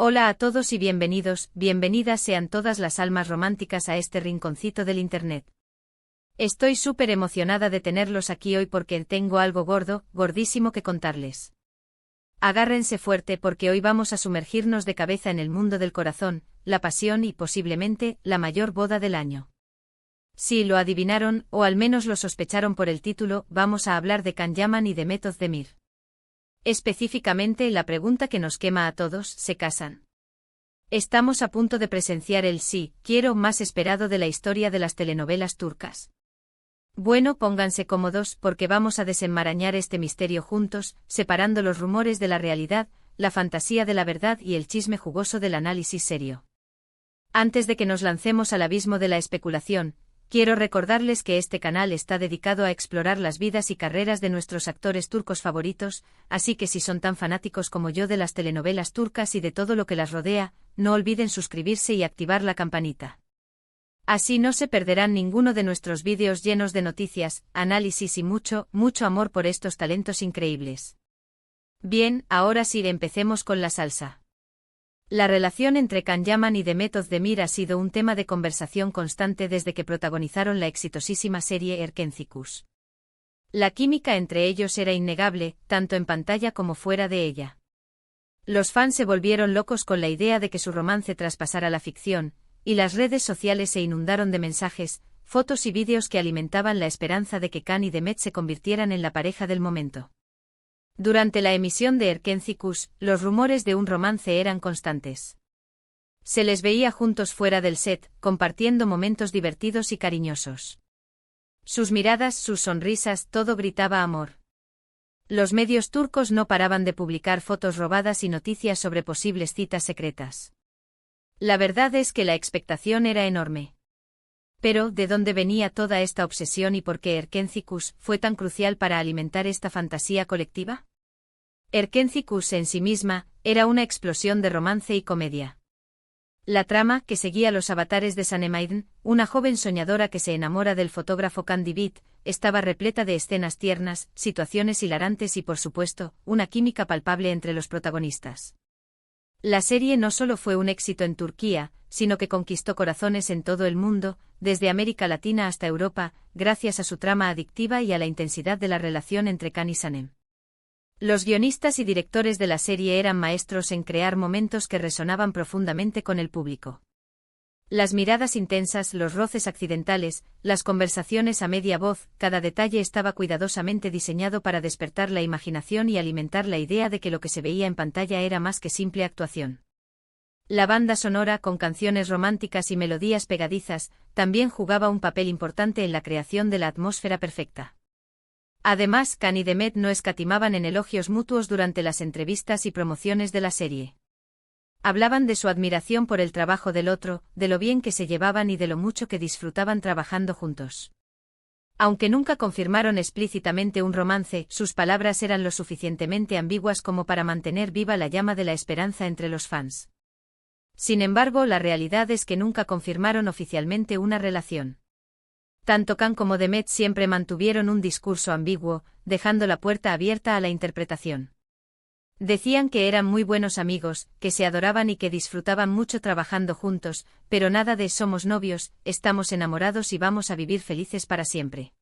Hola a todos y bienvenidos, bienvenidas sean todas las almas románticas a este rinconcito del Internet. Estoy súper emocionada de tenerlos aquí hoy porque tengo algo gordo, gordísimo que contarles. Agárrense fuerte porque hoy vamos a sumergirnos de cabeza en el mundo del corazón, la pasión y posiblemente la mayor boda del año. Si lo adivinaron, o al menos lo sospecharon por el título, vamos a hablar de Can Yaman y de Demet Özdemir. Específicamente la pregunta que nos quema a todos: ¿se casan? Estamos a punto de presenciar el sí, quiero más esperado de la historia de las telenovelas turcas. Bueno, pónganse cómodos porque vamos a desenmarañar este misterio juntos, separando los rumores de la realidad, la fantasía de la verdad y el chisme jugoso del análisis serio. Antes de que nos lancemos al abismo de la especulación, quiero recordarles que este canal está dedicado a explorar las vidas y carreras de nuestros actores turcos favoritos, así que si son tan fanáticos como yo de las telenovelas turcas y de todo lo que las rodea, no olviden suscribirse y activar la campanita. Así no se perderán ninguno de nuestros vídeos llenos de noticias, análisis y mucho, mucho amor por estos talentos increíbles. Bien, ahora sí empecemos con la salsa. La relación entre Can Yaman y Demet Özdemir ha sido un tema de conversación constante desde que protagonizaron la exitosísima serie Erkenci. La química entre ellos era innegable, tanto en pantalla como fuera de ella. Los fans se volvieron locos con la idea de que su romance traspasara la ficción, y las redes sociales se inundaron de mensajes, fotos y vídeos que alimentaban la esperanza de que Can y Demet se convirtieran en la pareja del momento. Durante la emisión de Erkenci, los rumores de un romance eran constantes. Se les veía juntos fuera del set, compartiendo momentos divertidos y cariñosos. Sus miradas, sus sonrisas, todo gritaba amor. Los medios turcos no paraban de publicar fotos robadas y noticias sobre posibles citas secretas. La verdad es que la expectación era enorme. Pero, ¿de dónde venía toda esta obsesión y por qué Erkenci fue tan crucial para alimentar esta fantasía colectiva? Erkenci en sí misma era una explosión de romance y comedia. La trama, que seguía los avatares de Sanem, una joven soñadora que se enamora del fotógrafo Can Divit, estaba repleta de escenas tiernas, situaciones hilarantes y por supuesto, una química palpable entre los protagonistas. La serie no solo fue un éxito en Turquía, sino que conquistó corazones en todo el mundo, desde América Latina hasta Europa, gracias a su trama adictiva y a la intensidad de la relación entre Can y Sanem. Los guionistas y directores de la serie eran maestros en crear momentos que resonaban profundamente con el público. Las miradas intensas, los roces accidentales, las conversaciones a media voz, cada detalle estaba cuidadosamente diseñado para despertar la imaginación y alimentar la idea de que lo que se veía en pantalla era más que simple actuación. La banda sonora, con canciones románticas y melodías pegadizas, también jugaba un papel importante en la creación de la atmósfera perfecta. Además, Can y Demet no escatimaban en elogios mutuos durante las entrevistas y promociones de la serie. Hablaban de su admiración por el trabajo del otro, de lo bien que se llevaban y de lo mucho que disfrutaban trabajando juntos. Aunque nunca confirmaron explícitamente un romance, sus palabras eran lo suficientemente ambiguas como para mantener viva la llama de la esperanza entre los fans. Sin embargo, la realidad es que nunca confirmaron oficialmente una relación. Tanto Can como Demet siempre mantuvieron un discurso ambiguo, dejando la puerta abierta a la interpretación. Decían que eran muy buenos amigos, que se adoraban y que disfrutaban mucho trabajando juntos, pero nada de somos novios, estamos enamorados y vamos a vivir felices para siempre.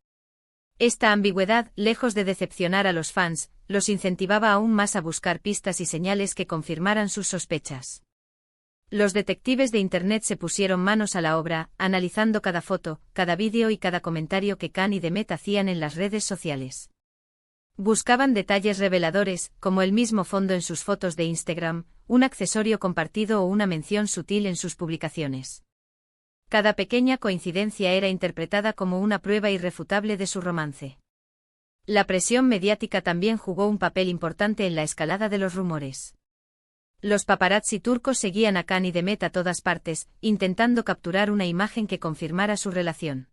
Esta ambigüedad, lejos de decepcionar a los fans, los incentivaba aún más a buscar pistas y señales que confirmaran sus sospechas. Los detectives de Internet se pusieron manos a la obra, analizando cada foto, cada vídeo y cada comentario que Can y Demet hacían en las redes sociales. Buscaban detalles reveladores, como el mismo fondo en sus fotos de Instagram, un accesorio compartido o una mención sutil en sus publicaciones. Cada pequeña coincidencia era interpretada como una prueba irrefutable de su romance. La presión mediática también jugó un papel importante en la escalada de los rumores. Los paparazzi turcos seguían a Can y Demet a todas partes, intentando capturar una imagen que confirmara su relación.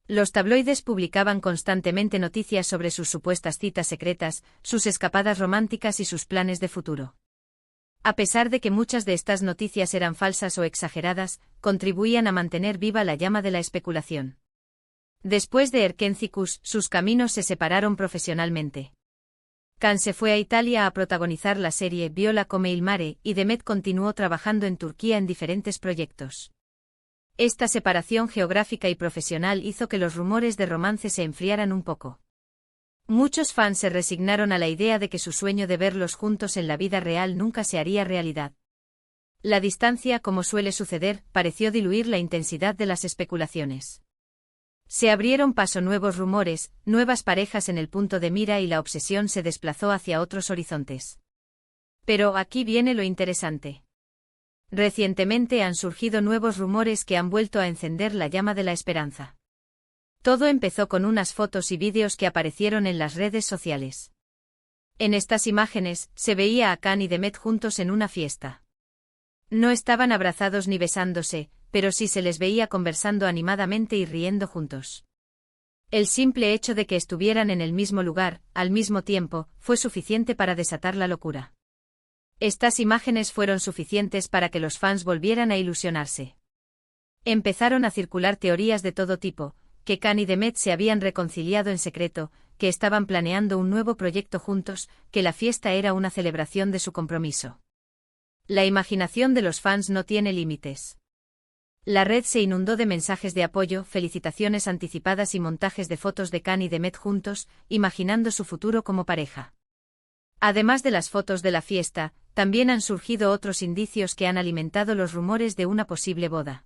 Los tabloides publicaban constantemente noticias sobre sus supuestas citas secretas, sus escapadas románticas y sus planes de futuro. A pesar de que muchas de estas noticias eran falsas o exageradas, contribuían a mantener viva la llama de la especulación. Después de Erkenci, sus caminos se separaron profesionalmente. Can se fue a Italia a protagonizar la serie Viola come il mare y Demet continuó trabajando en Turquía en diferentes proyectos. Esta separación geográfica y profesional hizo que los rumores de romance se enfriaran un poco. Muchos fans se resignaron a la idea de que su sueño de verlos juntos en la vida real nunca se haría realidad. La distancia, como suele suceder, pareció diluir la intensidad de las especulaciones. Se abrieron paso nuevos rumores, nuevas parejas en el punto de mira y la obsesión se desplazó hacia otros horizontes. Pero aquí viene lo interesante. Recientemente han surgido nuevos rumores que han vuelto a encender la llama de la esperanza. Todo empezó con unas fotos y vídeos que aparecieron en las redes sociales. En estas imágenes, se veía a Can y Demet juntos en una fiesta. No estaban abrazados ni besándose, pero sí se les veía conversando animadamente y riendo juntos. El simple hecho de que estuvieran en el mismo lugar, al mismo tiempo, fue suficiente para desatar la locura. Estas imágenes fueron suficientes para que los fans volvieran a ilusionarse. Empezaron a circular teorías de todo tipo, que Can y Demet se habían reconciliado en secreto, que estaban planeando un nuevo proyecto juntos, que la fiesta era una celebración de su compromiso. La imaginación de los fans no tiene límites. La red se inundó de mensajes de apoyo, felicitaciones anticipadas y montajes de fotos de Can y Demet juntos, imaginando su futuro como pareja. Además de las fotos de la fiesta, también han surgido otros indicios que han alimentado los rumores de una posible boda.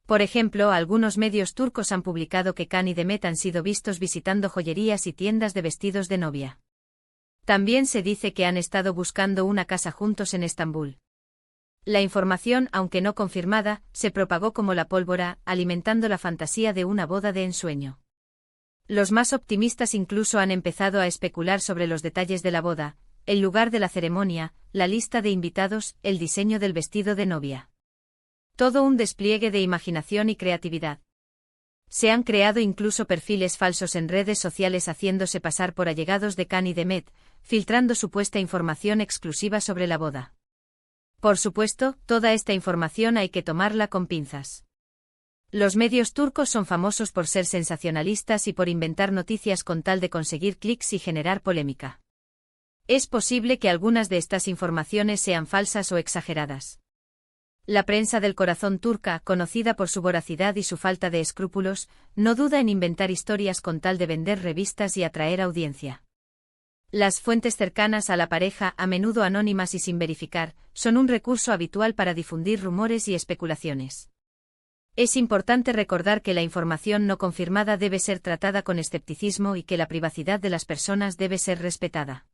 Por ejemplo, algunos medios turcos han publicado que Can y Demet han sido vistos visitando joyerías y tiendas de vestidos de novia. También se dice que han estado buscando una casa juntos en Estambul. La información, aunque no confirmada, se propagó como la pólvora, alimentando la fantasía de una boda de ensueño. Los más optimistas incluso han empezado a especular sobre los detalles de la boda, el lugar de la ceremonia, la lista de invitados, el diseño del vestido de novia. Todo un despliegue de imaginación y creatividad. Se han creado incluso perfiles falsos en redes sociales haciéndose pasar por allegados de Can y Demet, filtrando supuesta información exclusiva sobre la boda. Por supuesto, toda esta información hay que tomarla con pinzas. Los medios turcos son famosos por ser sensacionalistas y por inventar noticias con tal de conseguir clics y generar polémica. Es posible que algunas de estas informaciones sean falsas o exageradas. La prensa del corazón turca, conocida por su voracidad y su falta de escrúpulos, no duda en inventar historias con tal de vender revistas y atraer audiencia. Las fuentes cercanas a la pareja, a menudo anónimas y sin verificar, son un recurso habitual para difundir rumores y especulaciones. Es importante recordar que la información no confirmada debe ser tratada con escepticismo y que la privacidad de las personas debe ser respetada.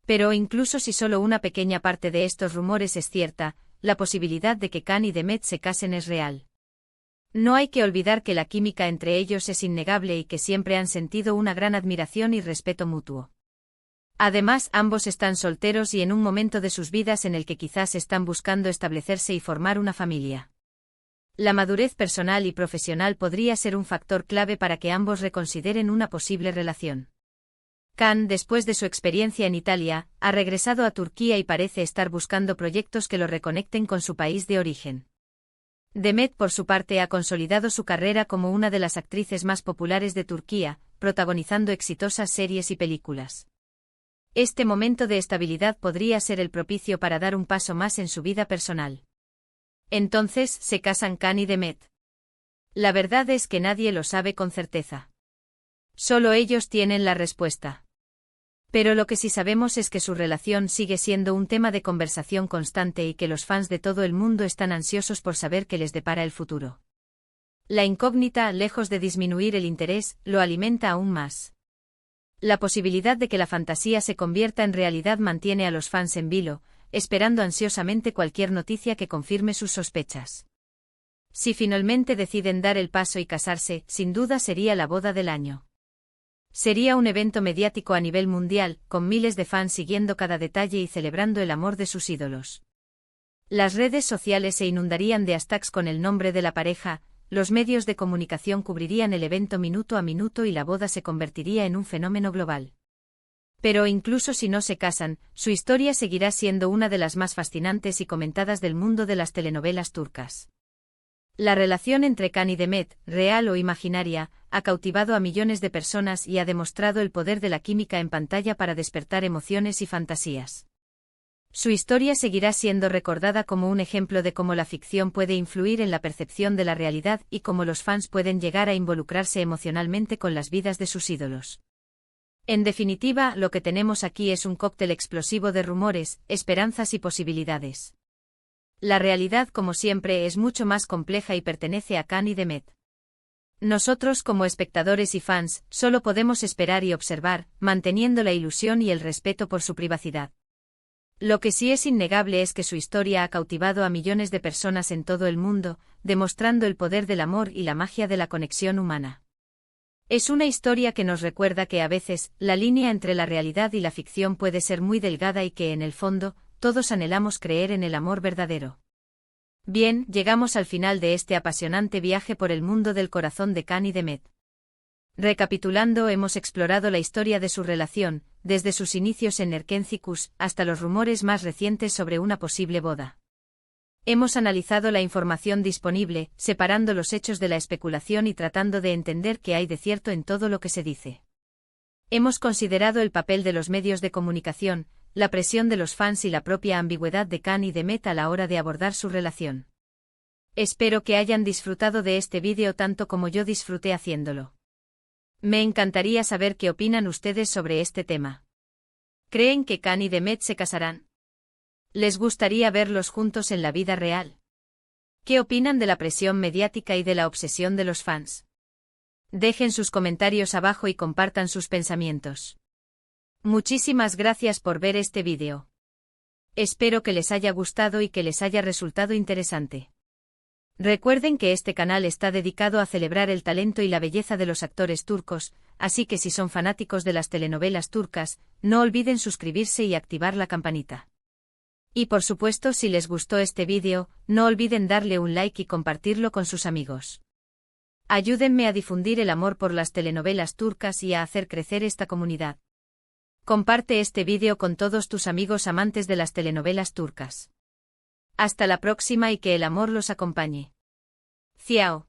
Pero incluso si solo una pequeña parte de estos rumores es cierta, la posibilidad de que Can y Demet se casen es real. No hay que olvidar que la química entre ellos es innegable y que siempre han sentido una gran admiración y respeto mutuo. Además, ambos están solteros y en un momento de sus vidas en el que quizás están buscando establecerse y formar una familia. La madurez personal y profesional podría ser un factor clave para que ambos reconsideren una posible relación. Can, después de su experiencia en Italia, ha regresado a Turquía y parece estar buscando proyectos que lo reconecten con su país de origen. Demet, por su parte, ha consolidado su carrera como una de las actrices más populares de Turquía, protagonizando exitosas series y películas. Este momento de estabilidad podría ser el propicio para dar un paso más en su vida personal. Entonces, ¿se casan Can y Demet? La verdad es que nadie lo sabe con certeza. Solo ellos tienen la respuesta. Pero lo que sí sabemos es que su relación sigue siendo un tema de conversación constante y que los fans de todo el mundo están ansiosos por saber qué les depara el futuro. La incógnita, lejos de disminuir el interés, lo alimenta aún más. La posibilidad de que la fantasía se convierta en realidad mantiene a los fans en vilo, esperando ansiosamente cualquier noticia que confirme sus sospechas. Si finalmente deciden dar el paso y casarse, sin duda sería la boda del año. Sería un evento mediático a nivel mundial, con miles de fans siguiendo cada detalle y celebrando el amor de sus ídolos. Las redes sociales se inundarían de hashtags con el nombre de la pareja, los medios de comunicación cubrirían el evento minuto a minuto y la boda se convertiría en un fenómeno global. Pero incluso si no se casan, su historia seguirá siendo una de las más fascinantes y comentadas del mundo de las telenovelas turcas. La relación entre Can y Demet, real o imaginaria, ha cautivado a millones de personas y ha demostrado el poder de la química en pantalla para despertar emociones y fantasías. Su historia seguirá siendo recordada como un ejemplo de cómo la ficción puede influir en la percepción de la realidad y cómo los fans pueden llegar a involucrarse emocionalmente con las vidas de sus ídolos. En definitiva, lo que tenemos aquí es un cóctel explosivo de rumores, esperanzas y posibilidades. La realidad, como siempre, es mucho más compleja y pertenece a Can y Demet. Nosotros, como espectadores y fans, solo podemos esperar y observar, manteniendo la ilusión y el respeto por su privacidad. Lo que sí es innegable es que su historia ha cautivado a millones de personas en todo el mundo, demostrando el poder del amor y la magia de la conexión humana. Es una historia que nos recuerda que a veces, la línea entre la realidad y la ficción puede ser muy delgada y que en el fondo, todos anhelamos creer en el amor verdadero. Bien, llegamos al final de este apasionante viaje por el mundo del corazón de Can y Demet. Recapitulando, hemos explorado la historia de su relación, desde sus inicios en Nerkenzicus hasta los rumores más recientes sobre una posible boda. Hemos analizado la información disponible, separando los hechos de la especulación y tratando de entender qué hay de cierto en todo lo que se dice. Hemos considerado el papel de los medios de comunicación, la presión de los fans y la propia ambigüedad de Can y Demet a la hora de abordar su relación. Espero que hayan disfrutado de este vídeo tanto como yo disfruté haciéndolo. Me encantaría saber qué opinan ustedes sobre este tema. ¿Creen que Can y Demet se casarán? ¿Les gustaría verlos juntos en la vida real? ¿Qué opinan de la presión mediática y de la obsesión de los fans? Dejen sus comentarios abajo y compartan sus pensamientos. Muchísimas gracias por ver este vídeo. Espero que les haya gustado y que les haya resultado interesante. Recuerden que este canal está dedicado a celebrar el talento y la belleza de los actores turcos, así que si son fanáticos de las telenovelas turcas, no olviden suscribirse y activar la campanita. Y por supuesto, si les gustó este vídeo, no olviden darle un like y compartirlo con sus amigos. Ayúdenme a difundir el amor por las telenovelas turcas y a hacer crecer esta comunidad. Comparte este vídeo con todos tus amigos amantes de las telenovelas turcas. Hasta la próxima y que el amor los acompañe. Ciao.